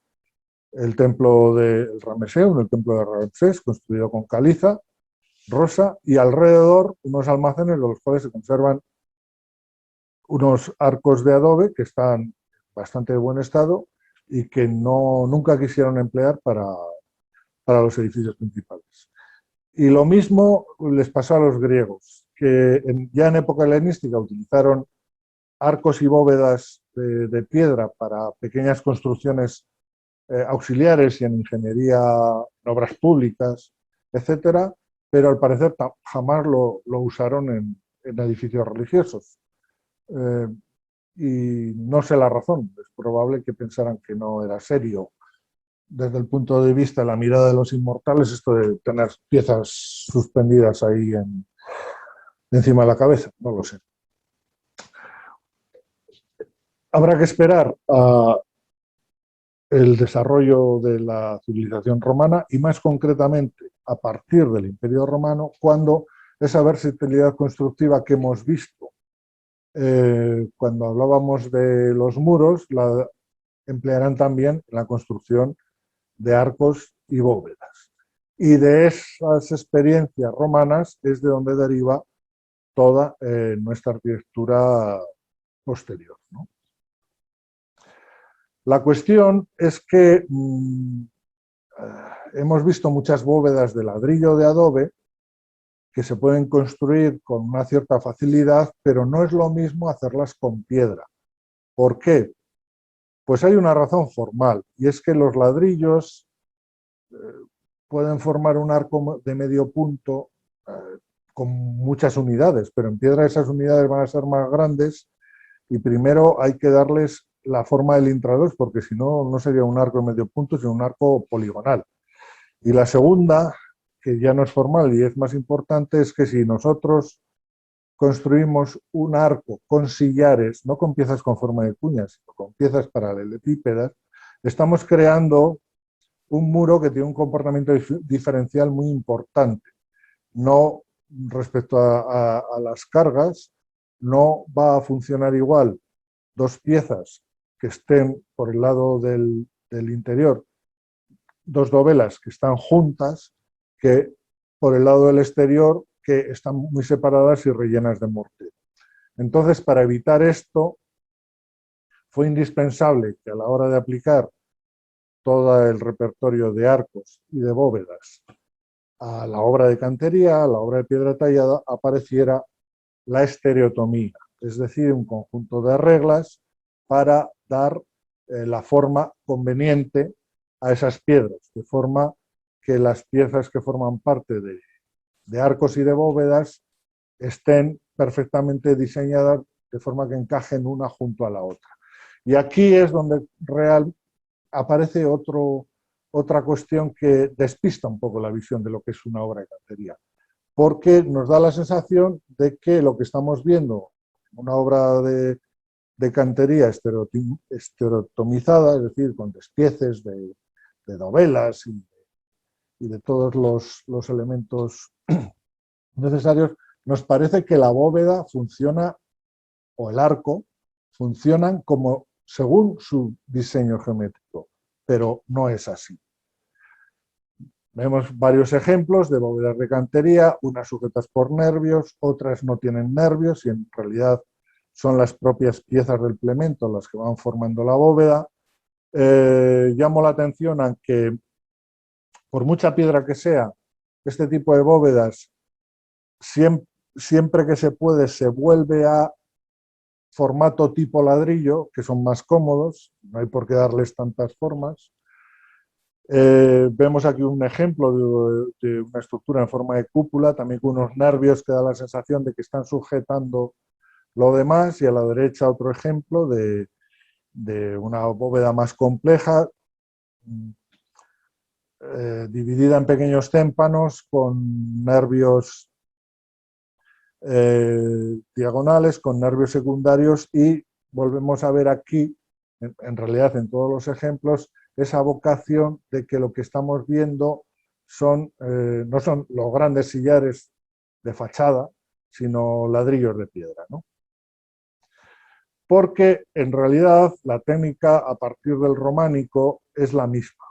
S1: el templo del Ramesseum, el templo de Ramsés, construido con caliza rosa, y alrededor unos almacenes de los cuales se conservan unos arcos de adobe que están bastante de buen estado y que nunca quisieron emplear para los edificios principales. Y lo mismo les pasó a los griegos, que ya en época helenística utilizaron arcos y bóvedas de piedra para pequeñas construcciones auxiliares y en ingeniería, en obras públicas, etcétera, pero al parecer jamás lo usaron en edificios religiosos. Y no sé la razón, es probable que pensaran que no era serio desde el punto de vista de la mirada de los inmortales esto de tener piezas suspendidas ahí encima de la cabeza, no lo sé. Habrá que esperar a el desarrollo de la civilización romana y más concretamente a partir del Imperio Romano, cuando esa versatilidad constructiva que hemos visto cuando hablábamos de los muros, la emplearán también en la construcción de arcos y bóvedas. Y de esas experiencias romanas es de donde deriva toda nuestra arquitectura posterior, ¿no? La cuestión es que hemos visto muchas bóvedas de ladrillo o de adobe que se pueden construir con una cierta facilidad, pero no es lo mismo hacerlas con piedra. ¿Por qué? Pues hay una razón formal, y es que los ladrillos pueden formar un arco de medio punto con muchas unidades, pero en piedra esas unidades van a ser más grandes y primero hay que darles la forma del intrados, porque si no, no sería un arco de medio punto, sino un arco poligonal. Y la segunda, que ya no es formal y es más importante, es que si nosotros construimos un arco con sillares, no con piezas con forma de cuñas, sino con piezas paralelepípedas, estamos creando un muro que tiene un comportamiento diferencial muy importante. No respecto a las cargas, no va a funcionar igual dos piezas que estén por el lado del interior, dos dovelas que están juntas, que por el lado del exterior, que están muy separadas y rellenas de mortero. Entonces, para evitar esto, fue indispensable que a la hora de aplicar todo el repertorio de arcos y de bóvedas a la obra de cantería, a la obra de piedra tallada, apareciera la estereotomía, es decir, un conjunto de reglas para dar la forma conveniente a esas piedras, de forma que las piezas que forman parte de arcos y de bóvedas estén perfectamente diseñadas de forma que encajen una junto a la otra. Y aquí es donde aparece otra cuestión que despista un poco la visión de lo que es una obra de cantería, porque nos da la sensación de que lo que estamos viendo en una obra de cantería estereotomizada, es decir, con despieces de dovelas y de todos los elementos necesarios, nos parece que la bóveda funciona, o el arco, funcionan como según su diseño geométrico, pero no es así. Vemos varios ejemplos de bóvedas de cantería, unas sujetas por nervios, otras no tienen nervios y en realidad son las propias piezas del plemento las que van formando la bóveda. Llamo la atención a que, por mucha piedra que sea, este tipo de bóvedas, siempre que se puede, se vuelve a formato tipo ladrillo, que son más cómodos, no hay por qué darles tantas formas. Vemos aquí un ejemplo de una estructura en forma de cúpula, también con unos nervios que da la sensación de que están sujetando lo demás, y a la derecha otro ejemplo de una bóveda más compleja, dividida en pequeños témpanos con nervios diagonales, con nervios secundarios, y volvemos a ver aquí, en realidad en todos los ejemplos, esa vocación de que lo que estamos viendo no son los grandes sillares de fachada, sino ladrillos de piedra, ¿no? Porque en realidad la técnica a partir del románico es la misma.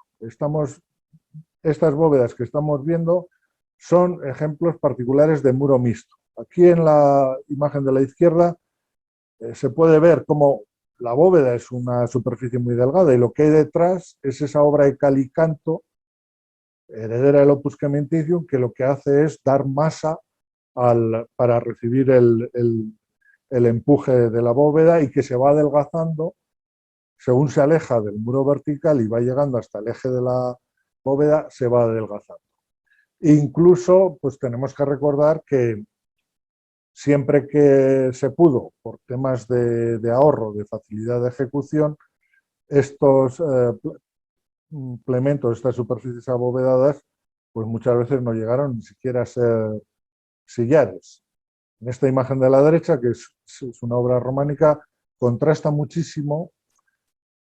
S1: Estas bóvedas que estamos viendo son ejemplos particulares de muro mixto. Aquí en la imagen de la izquierda se puede ver cómo la bóveda es una superficie muy delgada y lo que hay detrás es esa obra de cal y canto, heredera del opus cementitium, que lo que hace es dar masa para recibir el empuje de la bóveda y que se va adelgazando según se aleja del muro vertical y va llegando hasta el eje de la bóveda, se va adelgazando. Incluso, pues tenemos que recordar que siempre que se pudo, por temas de ahorro, de facilidad de ejecución, estos plementos, estas superficies abovedadas, pues muchas veces no llegaron ni siquiera a ser sillares. En esta imagen de la derecha, que es una obra románica, contrasta muchísimo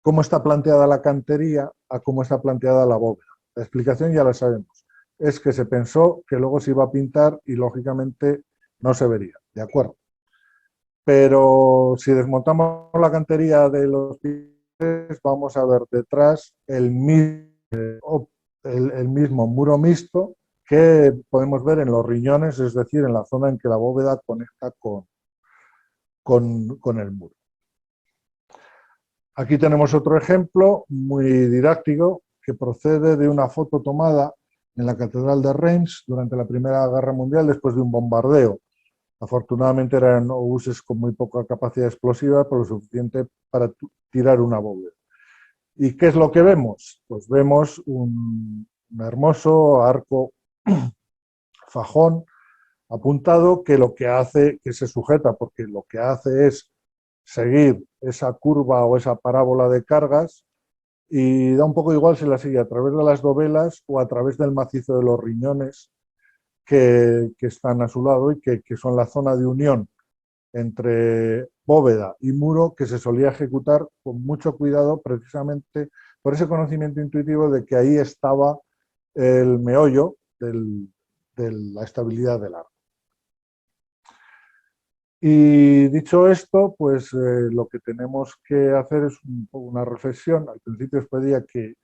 S1: cómo está planteada la cantería a cómo está planteada la bóveda. La explicación ya la sabemos. Es que se pensó que luego se iba a pintar y lógicamente no se vería, ¿de acuerdo? Pero si desmontamos la cantería de los pilares, vamos a ver detrás el mismo muro mixto que podemos ver en los riñones, es decir, en la zona en que la bóveda conecta con el muro. Aquí tenemos otro ejemplo muy didáctico que procede de una foto tomada en la Catedral de Reims durante la Primera Guerra Mundial después de un bombardeo. Afortunadamente eran obuses con muy poca capacidad explosiva, pero lo suficiente para tirar una bóveda. ¿Y qué es lo que vemos? Pues vemos un hermoso arco fajón apuntado que lo que hace, que se sujeta, porque lo que hace es seguir esa curva o esa parábola de cargas y da un poco igual si la sigue a través de las dovelas o a través del macizo de los riñones que están a su lado y que son la zona de unión entre bóveda y muro que se solía ejecutar con mucho cuidado precisamente por ese conocimiento intuitivo de que ahí estaba el meollo de la estabilidad del arco. Y dicho esto, pues lo que tenemos que hacer es una reflexión. Al principio os pedía que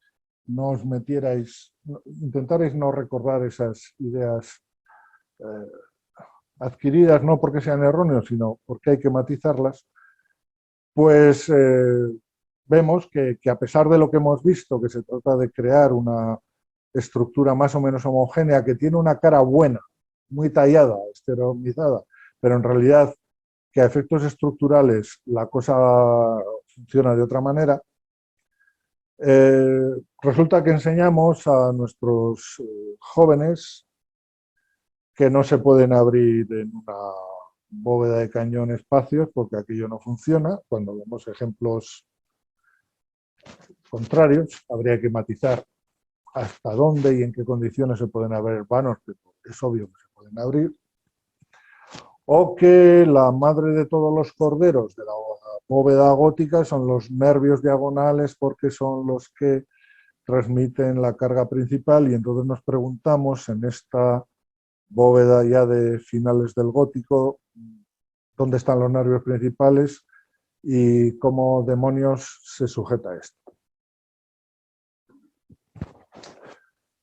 S1: no os metierais, intentarais no recordar esas ideas adquiridas, no porque sean erróneos, sino porque hay que matizarlas. Pues vemos que a pesar de lo que hemos visto, que se trata de crear una estructura más o menos homogénea, que tiene una cara buena, muy tallada, estereomizada, pero en realidad que a efectos estructurales la cosa funciona de otra manera, resulta que enseñamos a nuestros jóvenes que no se pueden abrir en una bóveda de cañón espacios porque aquello no funciona. Cuando vemos ejemplos contrarios, habría que matizar hasta dónde y en qué condiciones se pueden abrir vanos, pero es obvio que se pueden abrir. O que la madre de todos los corderos de la bóveda gótica son los nervios diagonales porque son los que transmiten la carga principal y entonces nos preguntamos en esta bóveda ya de finales del gótico dónde están los nervios principales y cómo demonios se sujeta esto.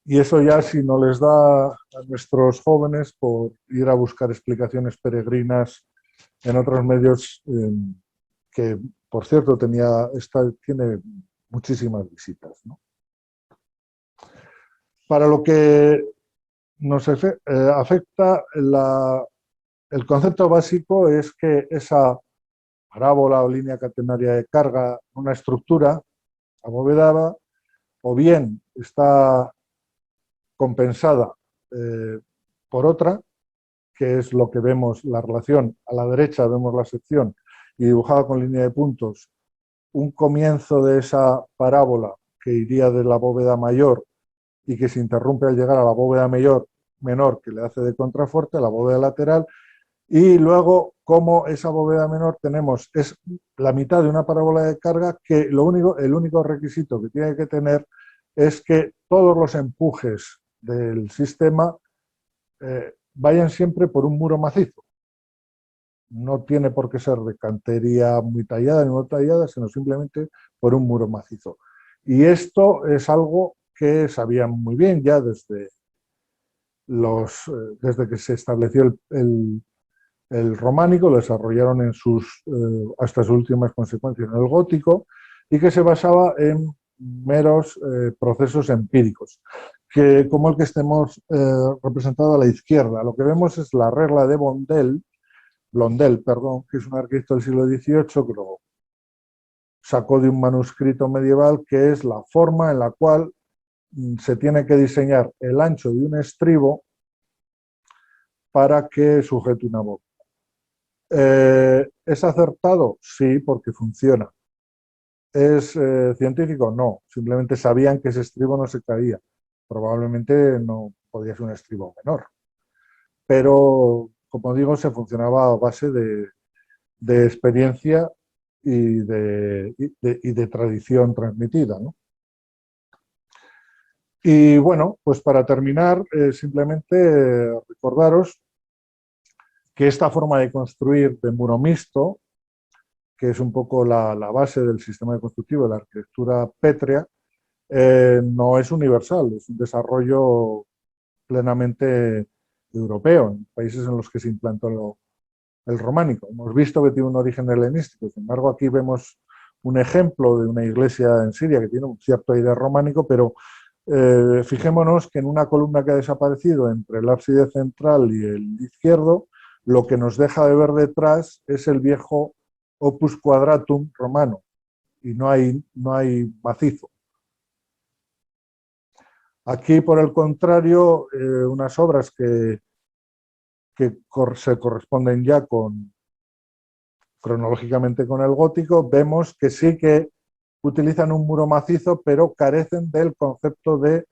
S1: Y eso ya si no les da a nuestros jóvenes por ir a buscar explicaciones peregrinas en otros medios que, por cierto, tiene muchísimas visitas, ¿no? Para lo que nos afecta, el concepto básico es que esa parábola o línea catenaria de carga, una estructura abovedada, o bien está compensada por otra, que es lo que vemos, la relación. A la derecha vemos la sección y dibujada con línea de puntos, un comienzo de esa parábola que iría de la bóveda mayor y que se interrumpe al llegar a la bóveda menor que le hace de contrafuerte, la bóveda lateral, y luego como esa bóveda menor es la mitad de una parábola de carga que el único requisito que tiene que tener es que todos los empujes del sistema vayan siempre por un muro macizo. No tiene por qué ser de cantería muy tallada ni muy tallada, sino simplemente por un muro macizo. Y esto es algo que sabían muy bien ya desde que se estableció el románico, lo desarrollaron hasta sus últimas consecuencias en el gótico, y que se basaba en meros procesos empíricos, que como el que estemos representado a la izquierda. Lo que vemos es la regla de Blondel, que es un arquitecto del siglo XVIII que lo sacó de un manuscrito medieval, que es la forma en la cual se tiene que diseñar el ancho de un estribo para que sujete una boca. ¿Es acertado? Sí, porque funciona. ¿Es científico? No, simplemente sabían que ese estribo no se caía. Probablemente no podía ser un estribo menor. Pero, como digo, se funcionaba a base de experiencia y de tradición transmitida, ¿no? Y bueno, pues para terminar, simplemente recordaros que esta forma de construir de muro mixto, que es un poco la base del sistema constructivo de la arquitectura pétrea, no es universal, es un desarrollo plenamente europeo, en países en los que se implantó el románico. Hemos visto que tiene un origen helenístico, sin embargo aquí vemos un ejemplo de una iglesia en Siria que tiene un cierto aire románico, pero fijémonos que en una columna que ha desaparecido entre el ábside central y el izquierdo, lo que nos deja de ver detrás es el viejo opus quadratum romano, y no hay macizo. Aquí, por el contrario, unas obras que se corresponden ya cronológicamente con el gótico, vemos que sí que utilizan un muro macizo, pero carecen del concepto de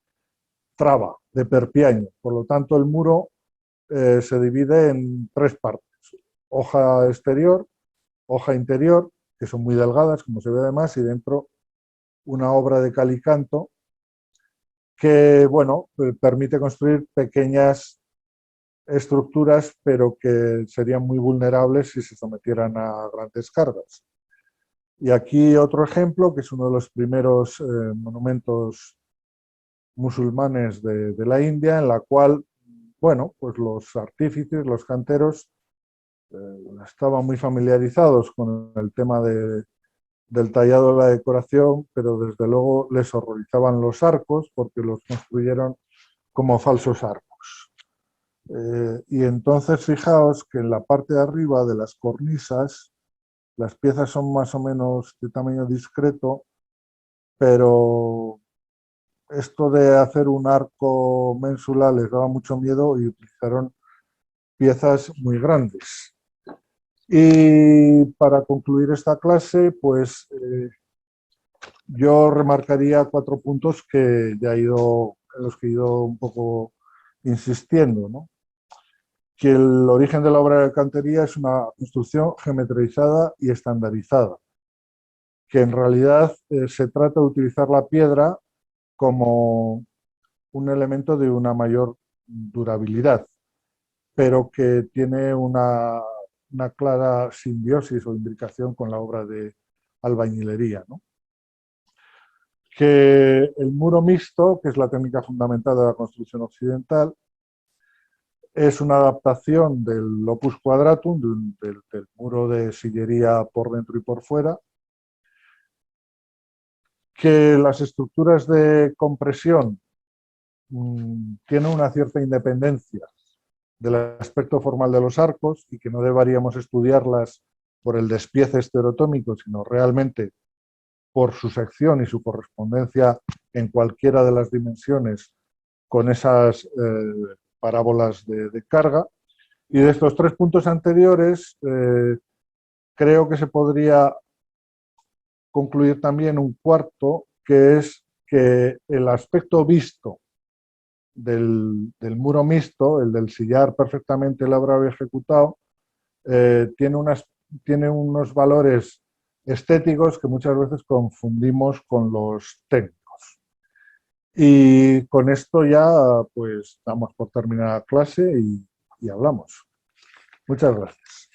S1: traba, de perpiaño. Por lo tanto, el muro se divide en tres partes: hoja exterior, hoja interior, que son muy delgadas, como se ve además, y dentro una obra de cal y canto que, bueno, permite construir pequeñas estructuras, pero que serían muy vulnerables si se sometieran a grandes cargas. Y aquí otro ejemplo, que es uno de los primeros monumentos musulmanes de la India, en la cual, bueno, pues los artífices, los canteros, estaban muy familiarizados con el tema del tallado de la decoración, pero desde luego les horrorizaban los arcos porque los construyeron como falsos arcos. Y entonces fijaos que en la parte de arriba de las cornisas las piezas son más o menos de tamaño discreto, pero esto de hacer un arco mensual les daba mucho miedo y utilizaron piezas muy grandes. Y para concluir esta clase, pues yo remarcaría 4 puntos que ya en los que he ido un poco insistiendo, ¿no? Que el origen de la obra de cantería es una construcción geometrizada y estandarizada, que en realidad se trata de utilizar la piedra como un elemento de una mayor durabilidad, pero que tiene una clara simbiosis o imbricación con la obra de albañilería, ¿no? Que el muro mixto, que es la técnica fundamental de la construcción occidental, es una adaptación del opus quadratum, del muro de sillería por dentro y por fuera, que las estructuras de compresión tienen una cierta independencia del aspecto formal de los arcos y que no deberíamos estudiarlas por el despiece estereotómico, sino realmente por su sección y su correspondencia en cualquiera de las dimensiones con esas parábolas de carga. Y de estos 3 puntos anteriores, creo que se podría concluir también un cuarto, que es que el aspecto visto del muro mixto, el del sillar perfectamente elaborado y ejecutado, tiene unos valores estéticos que muchas veces confundimos con los técnicos. Y con esto ya pues damos por terminada la clase y hablamos. Muchas gracias.